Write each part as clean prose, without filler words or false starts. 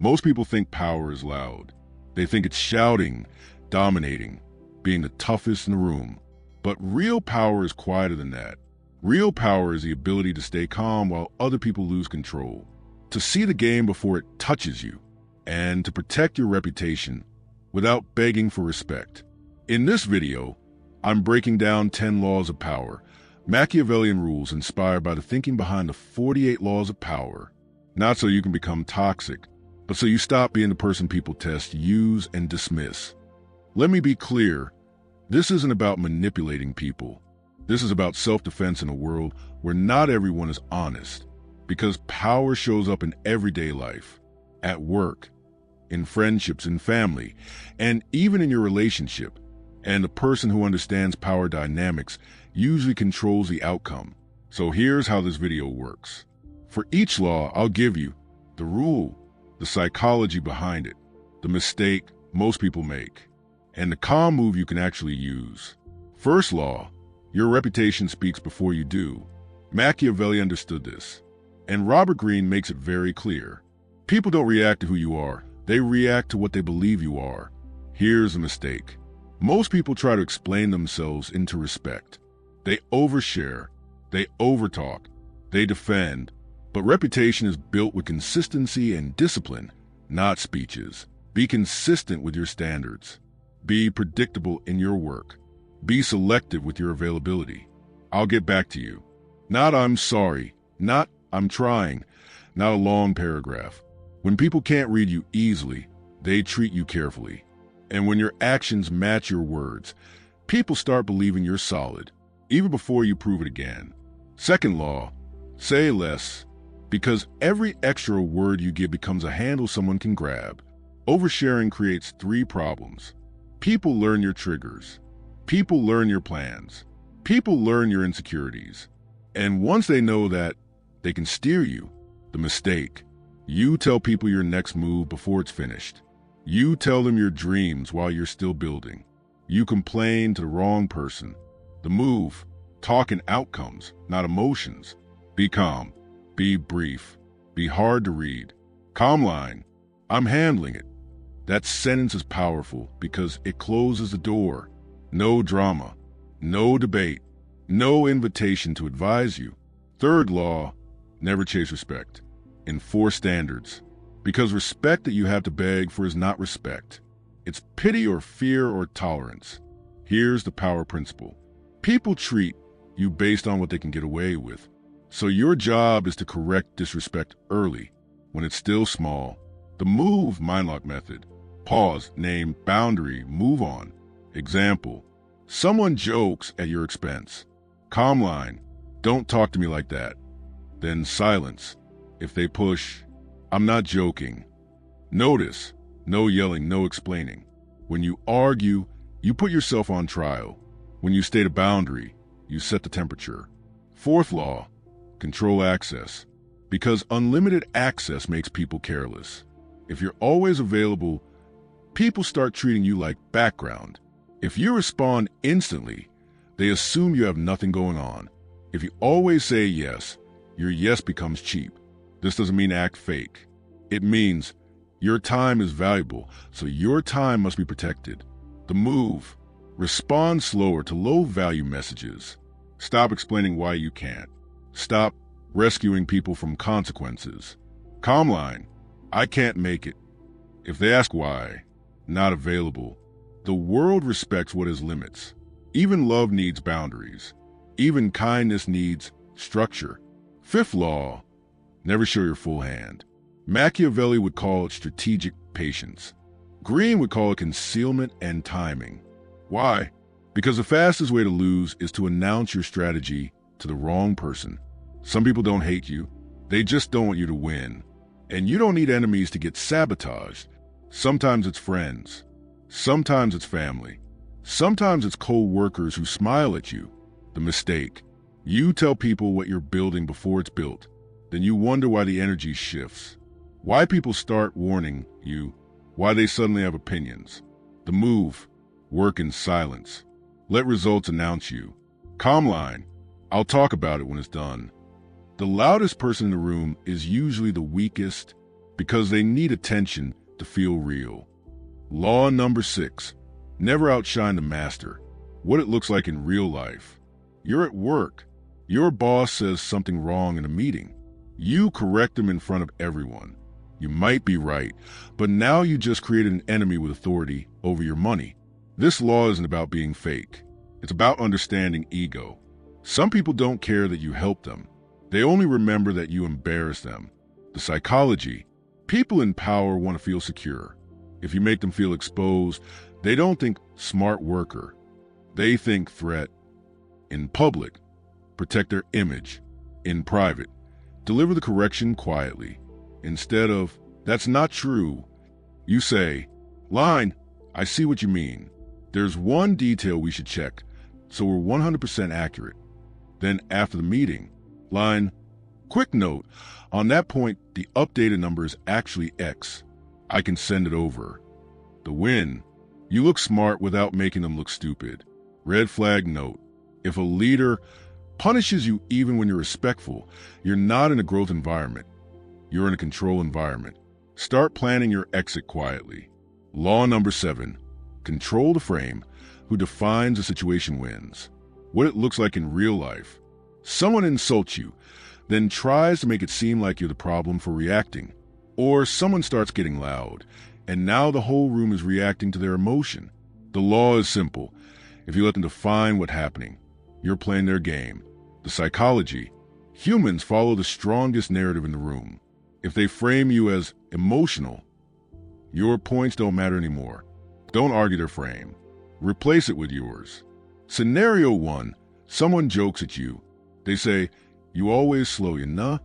Most people think power is loud. They think it's shouting, dominating, being the toughest in the room. But real power is quieter than that. Real power is the ability to stay calm while other people lose control, to see the game before it touches you, and to protect your reputation without begging for respect. In this video, I'm breaking down 10 laws of power, Machiavellian rules inspired by the thinking behind the 48 laws of power. Not so you can become toxic, but so you stop being the person people test, use, and dismiss. Let me be clear, this isn't about manipulating people. This is about self-defense in a world where not everyone is honest, because power shows up in everyday life, at work, in friendships, in family, and even in your relationship. And the person who understands power dynamics usually controls the outcome. So here's how this video works. For each law, I'll give you the rule, the psychology behind it, the mistake most people make, and the calm move you can actually use. First law, your reputation speaks before you do. Machiavelli understood this, and Robert Greene makes it very clear. People don't react to who you are, they react to what they believe you are. Here's a mistake. Most people try to explain themselves into respect. They overshare, they overtalk, they defend, but reputation is built with consistency and discipline, not speeches. Be consistent with your standards. Be predictable in your work. Be selective with your availability. I'll get back to you. Not I'm sorry, not I'm trying, not a long paragraph. When people can't read you easily, they treat you carefully. And when your actions match your words, people start believing you're solid, even before you prove it again. Second law, say less, because every extra word you give becomes a handle someone can grab. Oversharing creates 3 problems. People learn your triggers. People learn your plans. People learn your insecurities. And once they know that, they can steer you. The mistake. You tell people your next move before it's finished. You tell them your dreams while you're still building. You complain to the wrong person. The move. Talk in outcomes, not emotions. Be calm. Be brief. Be hard to read. Calm line. I'm handling it. That sentence is powerful because it closes the door. No drama. No debate. No invitation to advise you. Third law, never chase respect. Enforce standards. Because respect that you have to beg for is not respect. It's pity or fear or tolerance. Here's the power principle. People treat you based on what they can get away with. So your job is to correct disrespect early, when it's still small. The move, MindLock method. Pause, name, boundary, move on. Example, someone jokes at your expense. Calm line, don't talk to me like that. Then silence. If they push, I'm not joking. Notice, no yelling, no explaining. When you argue, you put yourself on trial. When you state a boundary, you set the temperature. Fourth law, control access. Because unlimited access makes people careless. If you're always available, people start treating you like background. If you respond instantly, they assume you have nothing going on. If you always say yes, your yes becomes cheap. This doesn't mean act fake. It means your time is valuable, so your time must be protected. The move, respond slower to low-value messages. Stop explaining why you can't. Stop rescuing people from consequences. Calm line, I can't make it. If they ask why, not available. The world respects what is limits. Even love needs boundaries. Even kindness needs structure. Fifth law, never show your full hand. Machiavelli would call it strategic patience. Greene would call it concealment and timing. Why? Because the fastest way to lose is to announce your strategy to the wrong person. Some people don't hate you. They just don't want you to win. And you don't need enemies to get sabotaged. Sometimes it's friends. Sometimes it's family. Sometimes it's co-workers who smile at you. The mistake. You tell people what you're building before it's built. Then you wonder why the energy shifts. Why people start warning you. Why they suddenly have opinions. The move. Work in silence. Let results announce you. Calm line. I'll talk about it when it's done. The loudest person in the room is usually the weakest because they need attention to feel real. Law number 6. Never outshine the master. What it looks like in real life. You're at work. Your boss says something wrong in a meeting. You correct them in front of everyone. You might be right, but now you just created an enemy with authority over your money. This law isn't about being fake. It's about understanding ego. Some people don't care that you help them. They only remember that you embarrass them. The psychology. People in power want to feel secure. If you make them feel exposed, they don't think smart worker. They think threat. In public, protect their image. In private, deliver the correction quietly. Instead of, that's not true, you say, line, I see what you mean. There's one detail we should check, so we're 100% accurate. Then after the meeting, line, quick note, on that point, the updated number is actually X. I can send it over. The win. You look smart without making them look stupid. Red flag note. If a leader punishes you even when you're respectful, you're not in a growth environment. You're in a control environment. Start planning your exit quietly. Law number 7. Control the frame. Who defines the situation wins. What it looks like in real life. Someone insults you, then tries to make it seem like you're the problem for reacting. Or someone starts getting loud, and now the whole room is reacting to their emotion. The law is simple. If you let them define what's happening, you're playing their game. The psychology. Humans follow the strongest narrative in the room. If they frame you as emotional, your points don't matter anymore. Don't argue their frame. Replace it with yours. Scenario 1. Someone jokes at you. They say, you always slow, you nah?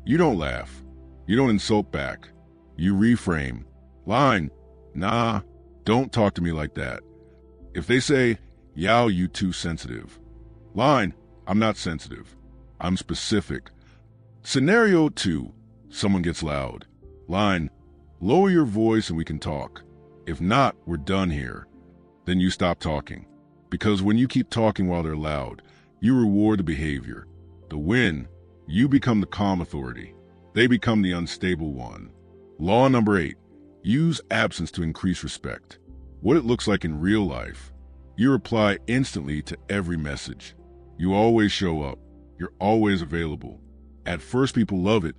You don't laugh. You don't insult back. You reframe. Line, nah, don't talk to me like that. If they say, yow, you too sensitive. Line, I'm not sensitive. I'm specific. Scenario 2. Someone gets loud. Line, lower your voice and we can talk. If not, we're done here. Then you stop talking. Because when you keep talking while they're loud, you reward the behavior. The win, you become the calm authority. They become the unstable one. Law number 8. Use absence to increase respect. What it looks like in real life. You reply instantly to every message. You always show up. You're always available. At first, people love it.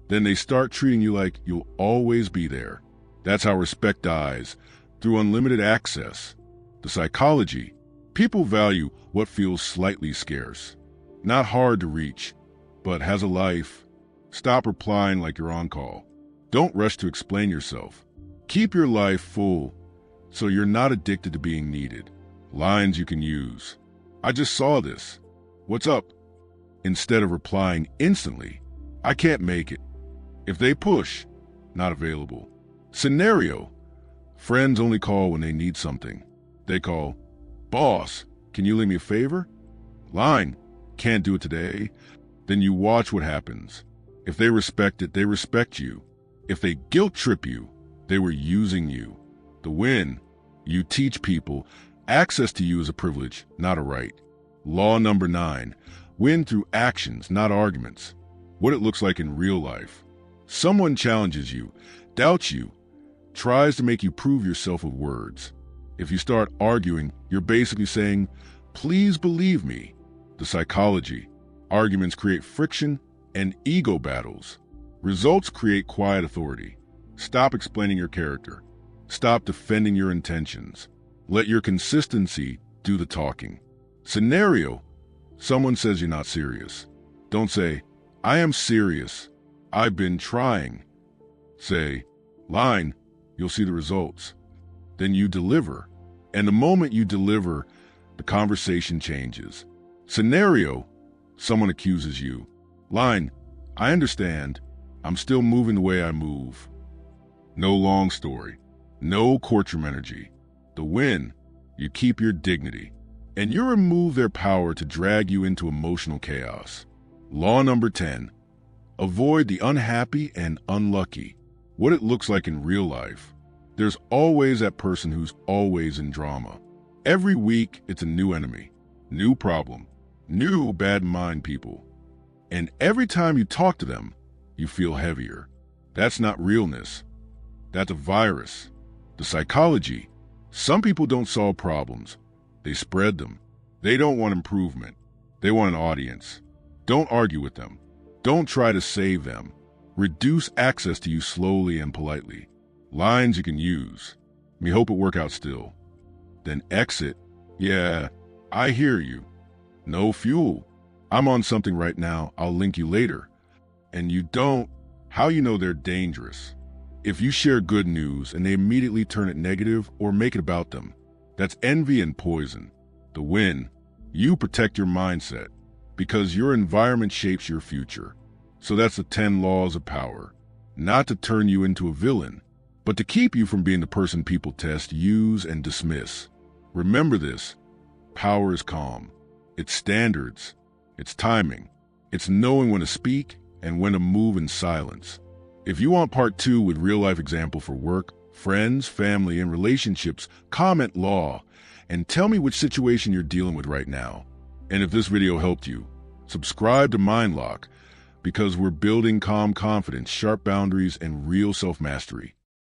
Then they start treating you like you'll always be there. That's how respect dies, through unlimited access. The psychology. People value what feels slightly scarce. Not hard to reach, but has a life. Stop replying like you're on call. Don't rush to explain yourself. Keep your life full so you're not addicted to being needed. Lines you can use. I just saw this. What's up? Instead of replying instantly, I can't make it. If they push, not available. Scenario. Friends only call when they need something. They call, boss, can you leave me a favor? Line, can't do it today. Then you watch what happens. If they respect it, they respect you. If they guilt trip you, they were using you. The win, you teach people access to you is a privilege, not a right. Law number 9, win through actions, not arguments. What it looks like in real life. Someone challenges you, doubts you, tries to make you prove yourself with words. If you start arguing, you're basically saying, please believe me. The psychology. Arguments create friction and ego battles. Results create quiet authority. Stop explaining your character. Stop defending your intentions. Let your consistency do the talking. Scenario. Someone says you're not serious. Don't say, I am serious. I've been trying. Say, line, you'll see the results. Then you deliver. And the moment you deliver, the conversation changes. Scenario. Someone accuses you. Line, I understand. I'm still moving the way I move. No long story. No courtroom energy. The win, you keep your dignity. And you remove their power to drag you into emotional chaos. Law number 10. Avoid the unhappy and unlucky. What it looks like in real life. There's always that person who's always in drama. Every week, it's a new enemy, new problem, new bad mind people. And every time you talk to them, you feel heavier. That's not realness. That's a virus. The psychology. Some people don't solve problems. They spread them. They don't want improvement. They want an audience. Don't argue with them. Don't try to save them. Reduce access to you slowly and politely. Lines you can use. Me hope it work out still. Then exit. Yeah, I hear you. No fuel. I'm on something right now. I'll link you later. And you don't. How you know they're dangerous? If you share good news and they immediately turn it negative or make it about them, that's envy and poison. The win. You protect your mindset because your environment shapes your future. So that's the 10 laws of power. Not to turn you into a villain, but to keep you from being the person people test, use, and dismiss. Remember this. Power is calm. It's standards. It's timing. It's knowing when to speak and when to move in silence. If you want part 2 with real-life example for work, friends, family, and relationships, comment law and tell me which situation you're dealing with right now. And if this video helped you, subscribe to MindLock because we're building calm confidence, sharp boundaries, and real self-mastery.